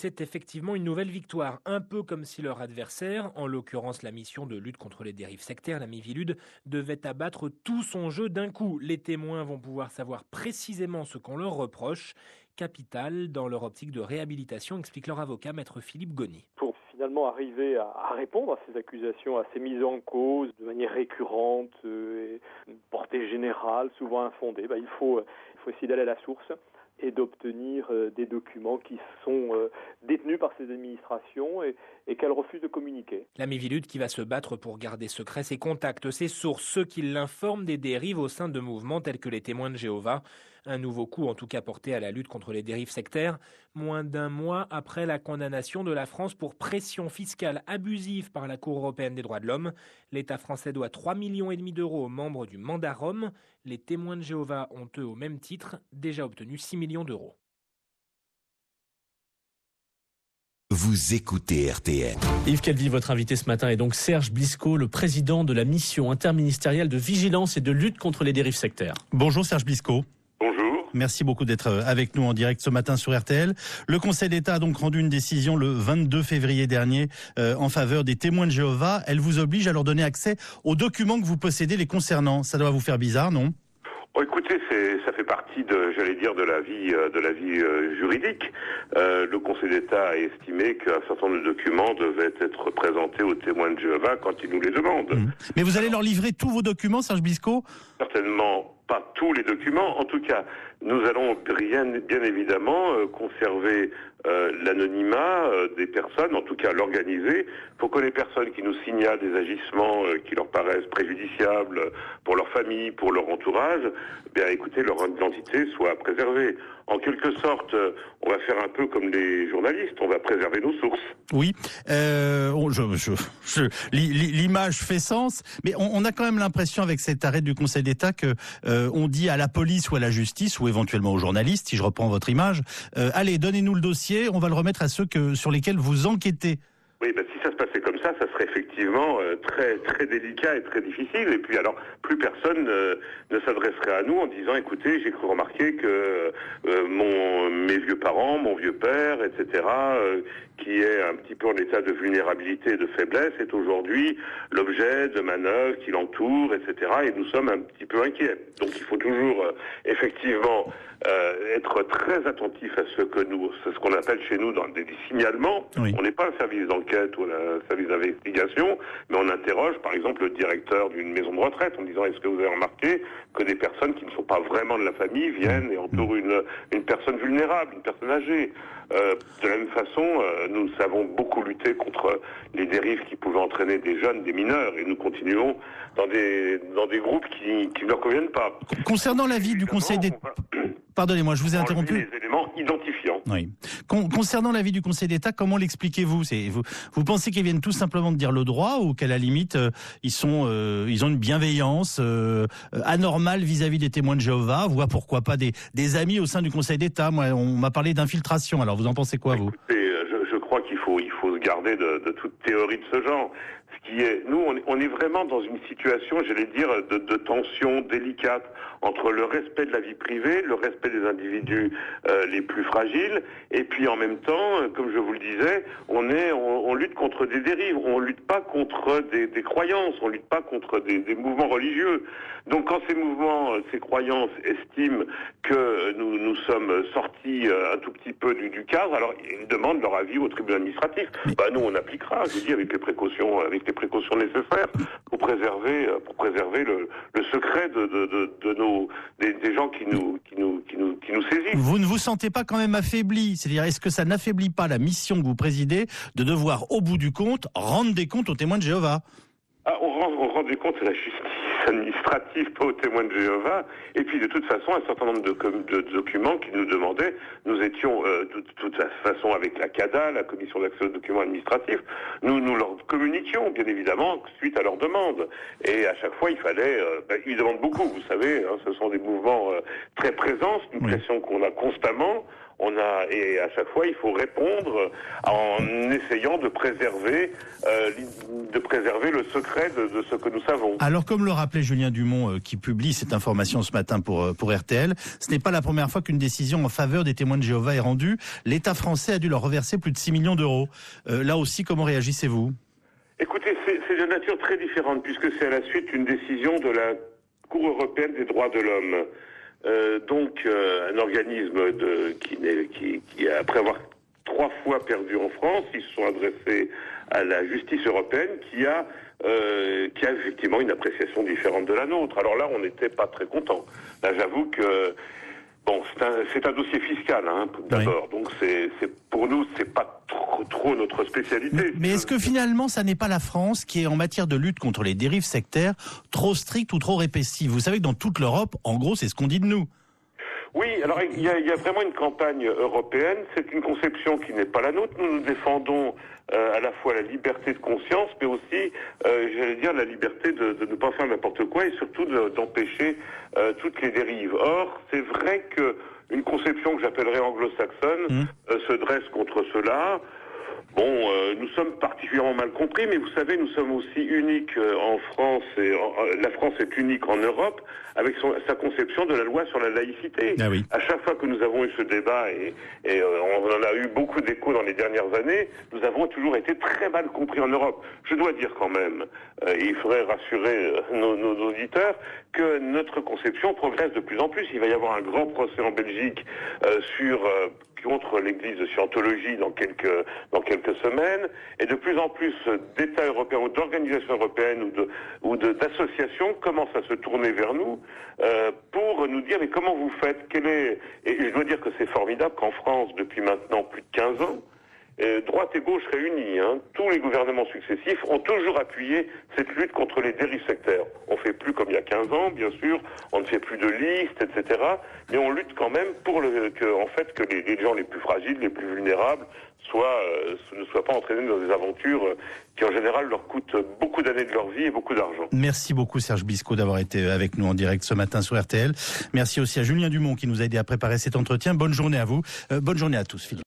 c'est effectivement une nouvelle victoire, un peu comme si leur adversaire, en l'occurrence la mission de lutte contre les dérives sectaires, la Miviludes, devait abattre tout son jeu d'un coup. Les témoins vont pouvoir savoir précisément ce qu'on leur reproche. Capital dans leur optique de réhabilitation, explique leur avocat, maître Philippe Goni. Pour finalement arriver à répondre à ces accusations, à ces mises en cause de manière récurrente, et portée générale, souvent infondée, il faut essayer d'aller à la source et d'obtenir des documents qui sont détenus par ces administrations et qu'elles refusent de communiquer. La Miviludes qui va se battre pour garder secret ses contacts, ses sources, ceux qui l'informent des dérives au sein de mouvements tels que les Témoins de Jéhovah. Un nouveau coup en tout cas porté à la lutte contre les dérives sectaires, moins d'un mois après la condamnation de la France pour pression fiscale abusive par la Cour européenne des droits de l'homme. L'État français doit 3,5 millions d'euros aux membres du Mandarom. Les Témoins de Jéhovah ont eux au même titre déjà obtenu 6 millions d'euros. Vous écoutez RTL. Yves Calvi, votre invité ce matin est donc Serge Blisco, le président de la mission interministérielle de vigilance et de lutte contre les dérives sectaires. Bonjour Serge Blisco. Bonjour. Merci beaucoup d'être avec nous en direct ce matin sur RTL. Le Conseil d'État a donc rendu une décision le 22 février dernier en faveur des témoins de Jéhovah. Elle vous oblige à leur donner accès aux documents que vous possédez les concernant. Ça doit vous faire bizarre, non ? Oh, écoutez, ça fait partie de la vie juridique. Le Conseil d'État a estimé qu'un certain nombre de documents devaient être présentés aux témoins de Jéhovah quand ils nous les demandent. Mais vous allez leur livrer tous vos documents, Serge Blisco ? Certainement pas tous les documents. En tout cas, nous allons bien évidemment conserver l'anonymat des personnes, en tout cas l'organiser, pour que les personnes qui nous signalent des agissements qui leur paraissent préjudiciables pour leur famille, pour leur entourage, écoutez, leur identité soit préservée. En quelque sorte, on va faire un peu comme les journalistes, on va préserver nos sources. Oui, l'image fait sens, mais on a quand même l'impression avec cet arrêt du Conseil d'État que on dit à la police ou à la justice ou éventuellement aux journalistes, si je reprends votre image, allez, donnez-nous le dossier, on va le remettre à ceux sur lesquels vous enquêtez. Oui, si ça se passait comme ça serait effectivement très très délicat et très difficile. Et puis alors, plus personne ne s'adresserait à nous en disant, écoutez, j'ai cru remarquer que mes vieux parents, mon vieux père, etc., qui est un petit peu en état de vulnérabilité et de faiblesse, est aujourd'hui l'objet de manœuvres qui l'entourent, etc. Et nous sommes un petit peu inquiets. Donc il faut toujours effectivement être très attentif à c'est ce qu'on appelle chez nous dans des signalements. Oui. On n'est pas un service d'enquête ou un service d'investigation, mais on interroge par exemple le directeur d'une maison de retraite en disant, est-ce que vous avez remarqué que des personnes qui ne sont pas vraiment de la famille viennent et entourent une personne vulnérable, une personne âgée. De la même façon, nous savons beaucoup lutter contre les dérives qui pouvaient entraîner des jeunes, des mineurs, et nous continuons dans des groupes qui ne leur conviennent pas. Concernant l'avis du Conseil d'État... Pardonnez-moi, je vous ai interrompu. Les éléments identifiants. Oui. Concernant l'avis du Conseil d'État, comment l'expliquez-vous ? Vous pensez qu'ils viennent tout simplement de dire le droit ou qu'à la limite, ils ont une bienveillance anormale vis-à-vis des témoins de Jéhovah, voire pourquoi pas des amis au sein du Conseil d'État ? Moi, on m'a parlé d'infiltration. Alors, vous en pensez quoi, vous ? Écoutez, je crois qu'il faut se garder de toute théorie de ce genre. Nous, on est vraiment dans une situation, j'allais dire, de tension délicate entre le respect de la vie privée, le respect des individus les plus fragiles, et puis en même temps, comme je vous le disais, on lutte contre des dérives, on lutte pas contre des croyances, on lutte pas contre des mouvements religieux. Donc quand ces mouvements, ces croyances estiment que nous sommes sortis un tout petit peu du cadre, alors ils demandent leur avis au tribunal administratif. Nous on appliquera, je vous dis, avec les précautions nécessaires pour préserver le secret des gens qui nous saisissent. Vous ne vous sentez pas quand même affaibli ? C'est-à-dire, est-ce que ça n'affaiblit pas la mission que vous présidez de devoir, au bout du compte, rendre des comptes aux témoins de Jéhovah ? On rend des comptes à la justice administrative, pas aux témoins de Jéhovah. Et puis, de toute façon, un certain nombre de documents qu'ils nous demandaient, nous étions, de toute façon, avec la CADA, la Commission d'accès aux documents administratifs, nous leur communiquions, bien évidemment, suite à leurs demandes. Et à chaque fois, il fallait... ils demandent beaucoup, vous savez, ce sont des mouvements très présents, une pression qu'on a constamment. et à chaque fois, il faut répondre en essayant de préserver le secret de ce que nous savons. Alors, comme le rappelait Julien Dumont, qui publie cette information ce matin pour RTL, ce n'est pas la première fois qu'une décision en faveur des témoins de Jéhovah est rendue. L'État français a dû leur reverser plus de 6 millions d'euros. Là aussi, comment réagissez-vous ? Écoutez, c'est de nature très différente, puisque c'est à la suite d'une décision de la Cour européenne des droits de l'homme. Un organisme qui après avoir 3 fois perdu en France, ils se sont adressés à la justice européenne qui a effectivement une appréciation différente de la nôtre. Alors là, on n'était pas très contents. Là, j'avoue que c'est un dossier fiscal, d'abord. Oui. Donc pour nous, c'est pas trop notre spécialité. Mais est-ce que finalement, ça n'est pas la France qui est, en matière de lutte contre les dérives sectaires, trop stricte ou trop répressive ? Vous savez que dans toute l'Europe, en gros, c'est ce qu'on dit de nous. Oui, alors il y a vraiment une campagne européenne. C'est une conception qui n'est pas la nôtre. Nous défendons à la fois la liberté de conscience, mais aussi, la liberté de ne pas faire n'importe quoi et surtout d'empêcher toutes les dérives. Or, c'est vrai que une conception que j'appellerais anglo-saxonne se dresse contre cela. Nous sommes particulièrement mal compris, mais vous savez, nous sommes aussi uniques en France, et la France est unique en Europe, avec sa conception de la loi sur la laïcité. Ah oui. À chaque fois que nous avons eu ce débat, et on en a eu beaucoup d'échos dans les dernières années, nous avons toujours été très mal compris en Europe. Je dois dire quand même, il faudrait rassurer nos auditeurs, que notre conception progresse de plus en plus. Il va y avoir un grand procès en Belgique contre l'église de Scientologie dans quelques semaines, et de plus en plus d'États européens ou d'organisations européennes ou d'associations commencent à se tourner vers nous pour nous dire mais comment vous faites, et je dois dire que c'est formidable qu'en France, depuis maintenant plus de 15 ans, droite et gauche réunis, tous les gouvernements successifs ont toujours appuyé cette lutte contre les dérives sectaires. On fait plus comme il y a 15 ans, bien sûr, on ne fait plus de listes, etc. Mais on lutte quand même pour que les gens les plus fragiles, les plus vulnérables, ne soient pas entraînés dans des aventures qui en général leur coûtent beaucoup d'années de leur vie et beaucoup d'argent. Merci beaucoup Serge Blisco d'avoir été avec nous en direct ce matin sur RTL. Merci aussi à Julien Dumont qui nous a aidé à préparer cet entretien. Bonne journée à vous, bonne journée à tous Philippe.